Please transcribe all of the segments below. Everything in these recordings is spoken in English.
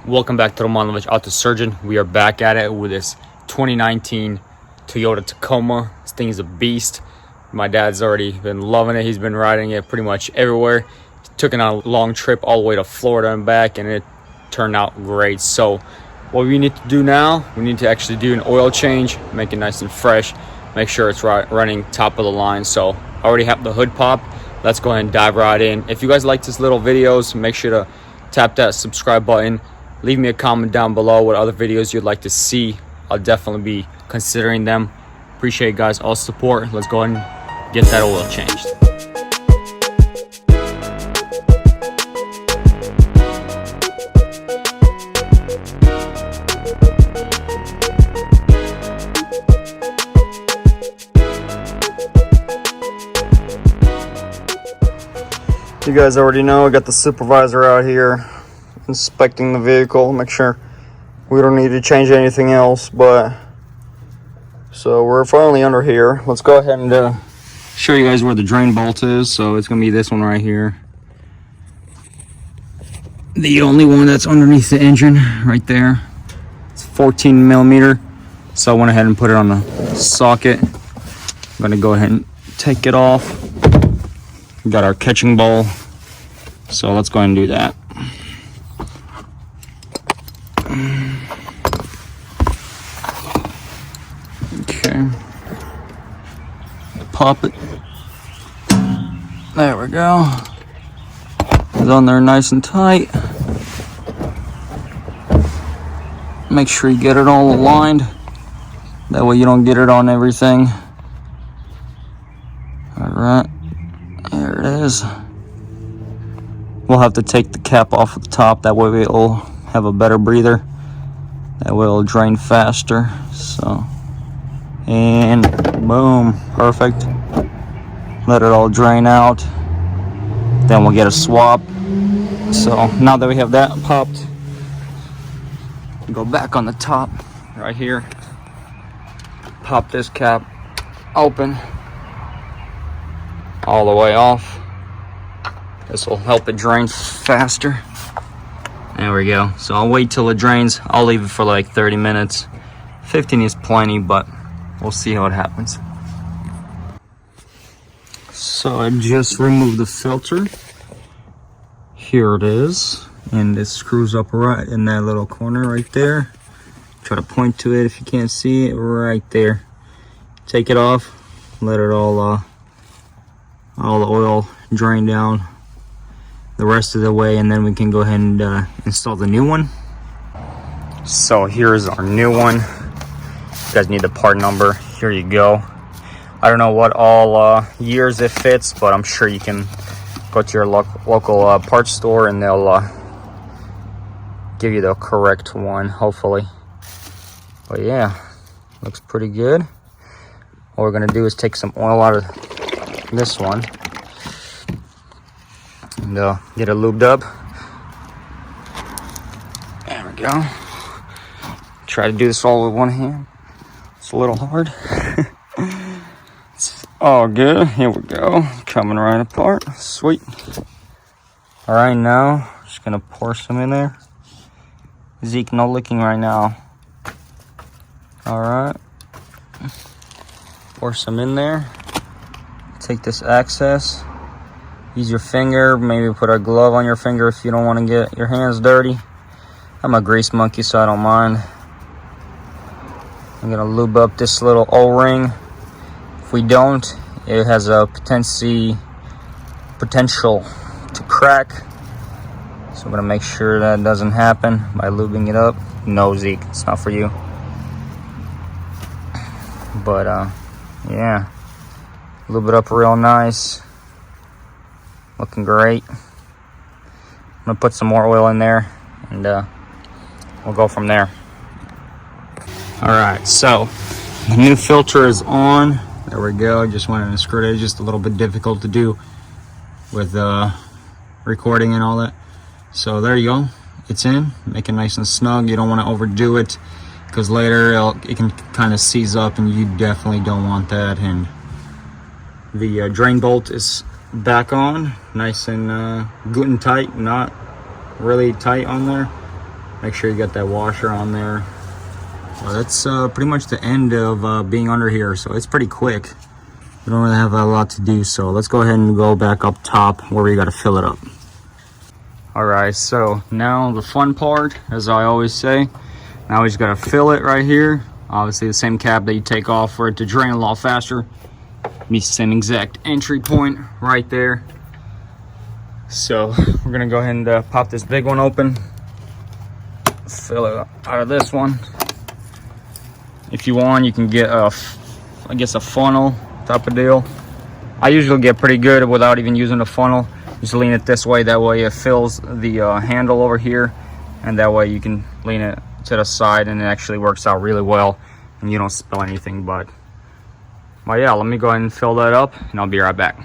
Welcome back to Romanovich Auto Surgeon. We are back at it with this 2019 Toyota Tacoma. This thing is a beast. My dad's already been loving it. He's been riding it pretty much everywhere. Took it on a long trip all the way to Florida and back, and it turned out great. So what we need to do now, we need to actually do an oil change, make it nice and fresh, make sure it's running top of the line. So I already have the hood pop. Let's go ahead and dive right in. If you guys like this little videos, make sure to tap that subscribe button. Leave me a comment down below what other videos you'd like to see. I'll definitely be considering them. Appreciate guys all support. Let's go ahead and get that oil changed. You guys already know I got the supervisor out here inspecting the vehicle, make sure we don't need to change anything else. But so we're finally under here. Let's go ahead and show you guys where the drain bolt is. So it's gonna be this one right here, the only one that's underneath the engine right there. It's 14 millimeter, so I went ahead and put it on the socket. I'm gonna go ahead and take it off. We got our catching bowl, so let's go ahead and do that. Okay, pop it. There we go. It's on there nice and tight. Make sure you get it all aligned. That way you don't get it on everything. All right, there it is. We'll have to take the cap off at the top. That way we'll have a better breather. That way it'll drain faster. So, and boom, perfect. Let it all drain out. Then we'll get a swap. So now that we have that popped, go back on the top right here. Pop this cap open all the way off. This will help it drain faster. There we go. So I'll wait till it drains. I'll leave it for like 30 minutes. 15 is plenty, but we'll see how it happens. So I just removed the filter. Here it is. And it screws up right in that little corner right there. Try to point to it if you can't see it, right there. Take it off. Let it all the oil drain down the rest of the way, and then we can go ahead and install the new one. So here's our new one. You guys need the part number. Here you go. I don't know what all years it fits, but I'm sure you can go to your local parts store and they'll give you the correct one, hopefully. But yeah, looks pretty good. What we're gonna do is take some oil out of this one and get it lubed up. There we go. Try to do this all with one hand. It's a little hard. It's all good. Here we go. Coming right apart. Sweet. All right, now just gonna pour some in there. Zeke, no licking right now. All right. Pour some in there. Take this excess. Use your finger, maybe put a glove on your finger if you don't want to get your hands dirty. I'm a grease monkey, so I don't mind. I'm gonna lube up this little O-ring. If we don't, it has a potential to crack. So I'm gonna make sure that doesn't happen by lubing it up. No, Zeke, it's not for you. But yeah, lube it up real nice. Looking great. I'm gonna put some more oil in there and we'll go from there. All right, so the new filter is on. There we go. Just wanted to screw it. It's just a little bit difficult to do with recording and all that. So there you go. It's in. Make it nice and snug. You don't want to overdo it because later it can kind of seize up, and you definitely don't want that. And the drain bolt is back on, nice and good and tight, not really tight on there. Make sure you get that washer on there. Well, that's pretty much the end of being under here, so it's pretty quick. We don't really have a lot to do, so let's go ahead and go back up top where we got to fill it up. All right, so now the fun part, as I always say, now we just got to fill it right here. Obviously the same cap that you take off for it to drain a lot faster. Meets the same exact entry point right there. So we're gonna go ahead and pop this big one open. Fill it out of this one. If you want, you can get a funnel type of deal. I usually get pretty good without even using a funnel. Just lean it this way, that way it fills the handle over here, and that way you can lean it to the side and it actually works out really well and you don't spill anything. But yeah, let me go ahead and fill that up and I'll be right back.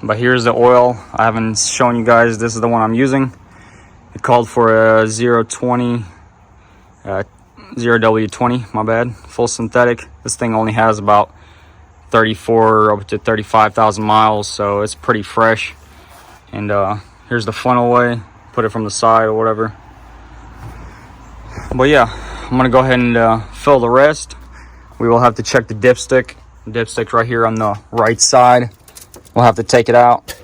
But here's the oil. I haven't shown you guys, this is the one I'm using. It called for a 0W20, my bad, full synthetic. This thing only has about 34 up to 35,000 miles, so it's pretty fresh. And here's the funnel way, put it from the side or whatever. But yeah, I'm gonna go ahead and fill the rest. We will have to check the dipstick. The dipstick's right here on the right side. We'll have to take it out,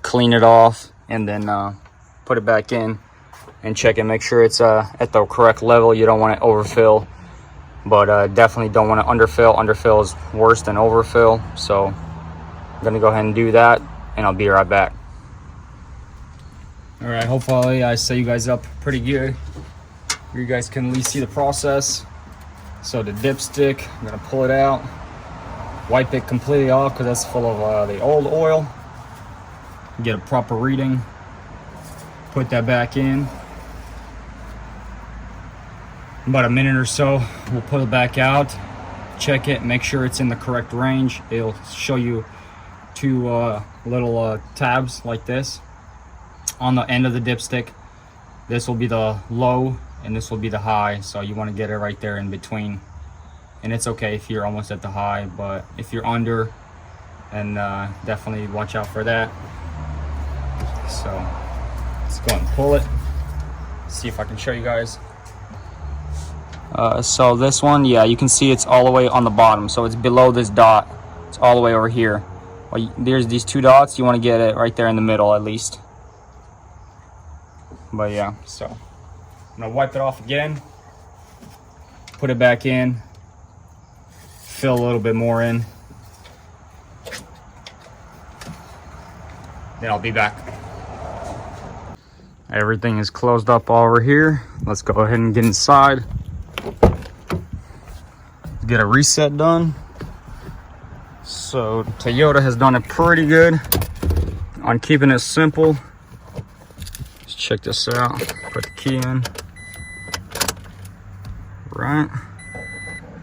clean it off, and then put it back in and check it, make sure it's at the correct level. You don't want to overfill, but definitely don't want to underfill. Underfill is worse than overfill. So I'm gonna go ahead and do that and I'll be right back. All right, hopefully I set you guys up pretty good. You guys can at least see the process. So the dipstick, I'm gonna pull it out, wipe it completely off because that's full of the old oil. Get a proper reading, put that back in. About a minute or so, we'll pull it back out, check it, make sure it's in the correct range. It'll show you two little tabs like this on the end of the dipstick. This will be the low and this will be the high, so you want to get it right there in between. And it's okay if you're almost at the high, but if you're under, and definitely watch out for that. So let's go and pull it, see if I can show you guys. So this one, yeah, you can see it's all the way on the bottom, so it's below this dot. It's all the way over here. Well, there's these two dots, you want to get it right there in the middle at least. But yeah, so I'm gonna wipe it off again, put it back in, fill a little bit more in, then I'll be back. Everything is closed up over here. Let's go ahead and get inside, get a reset done. So Toyota has done it pretty good on keeping it simple. Let's check this out. Put the key in. Right.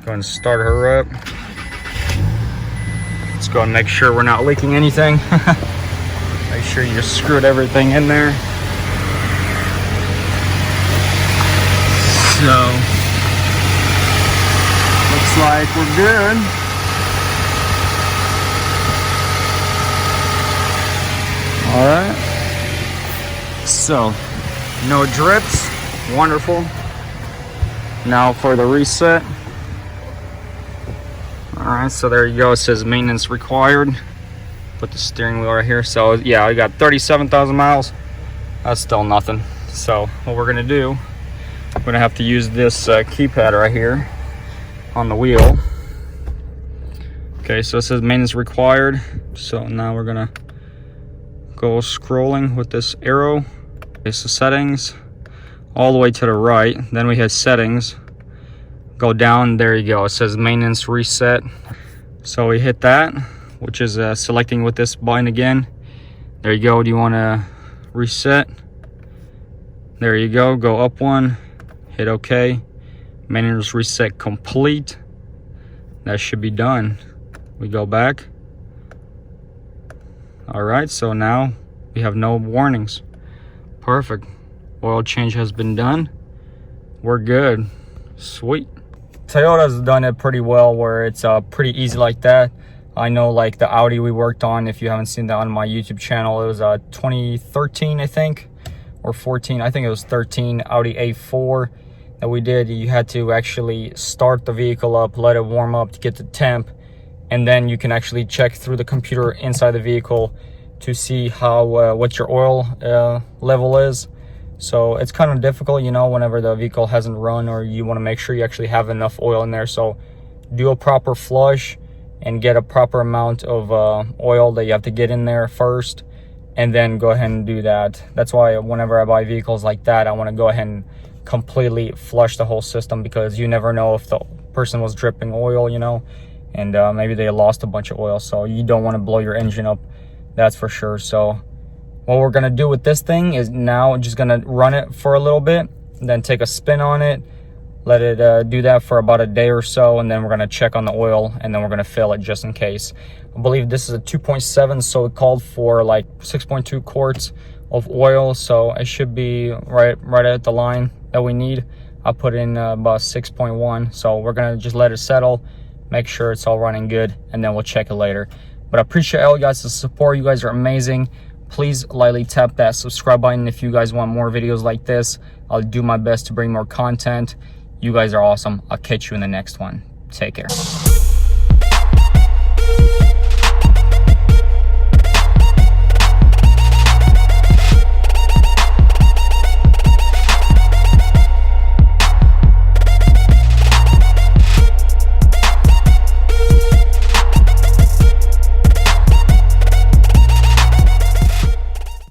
Go and start her up. Let's go and make sure we're not leaking anything. Make sure you just screwed everything in there. So looks like we're good. All right. So no drips. Wonderful. Now for the reset. All right, so there you go. It says maintenance required. Put the steering wheel right here. So yeah, I got 37,000 miles. That's still nothing. So what we're gonna do, I'm gonna have to use this keypad right here on the wheel. Okay, so it says maintenance required. So now we're gonna go scrolling with this arrow. Okay, so settings, all the way to the right. Then we hit settings. Go down, there you go. It says maintenance reset. So we hit that, which is selecting with this button again. There you go. Do you want to reset? There you go. Go up one, hit OK. Maintenance reset complete. That should be done. We go back. All right, so now we have no warnings. Perfect. Oil change has been done. We're good. Sweet. Toyota's done it pretty well where it's pretty easy like that. I know like the Audi we worked on, if you haven't seen that on my YouTube channel, it was 2013 I think, or 14, I think it was 13 Audi A4 that we did. You had to actually start the vehicle up, let it warm up to get the temp, and then you can actually check through the computer inside the vehicle to see how what your oil level is. So it's kind of difficult, you know, whenever the vehicle hasn't run, or you want to make sure you actually have enough oil in there. So do a proper flush and get a proper amount of oil that you have to get in there first, and then go ahead and do that. That's why whenever I buy vehicles like that, I want to go ahead and completely flush the whole system, because you never know if the person was dripping oil, you know, and maybe they lost a bunch of oil. So you don't want to blow your engine up, that's for sure. So what we're gonna do with this thing is now just gonna run it for a little bit, then take a spin on it, let it do that for about a day or so, and then we're gonna check on the oil, and then we're gonna fill it just in case. I believe this is a 2.7, so it called for like 6.2 quarts of oil, so it should be right at the line that we need. I'll put in about 6.1, so we're gonna just let it settle, make sure it's all running good, and then we'll check it later. But I appreciate all you guys' support. You guys are amazing. Please lightly tap that subscribe button if you guys want more videos like this. I'll do my best to bring more content. You guys are awesome. I'll catch you in the next one. Take care.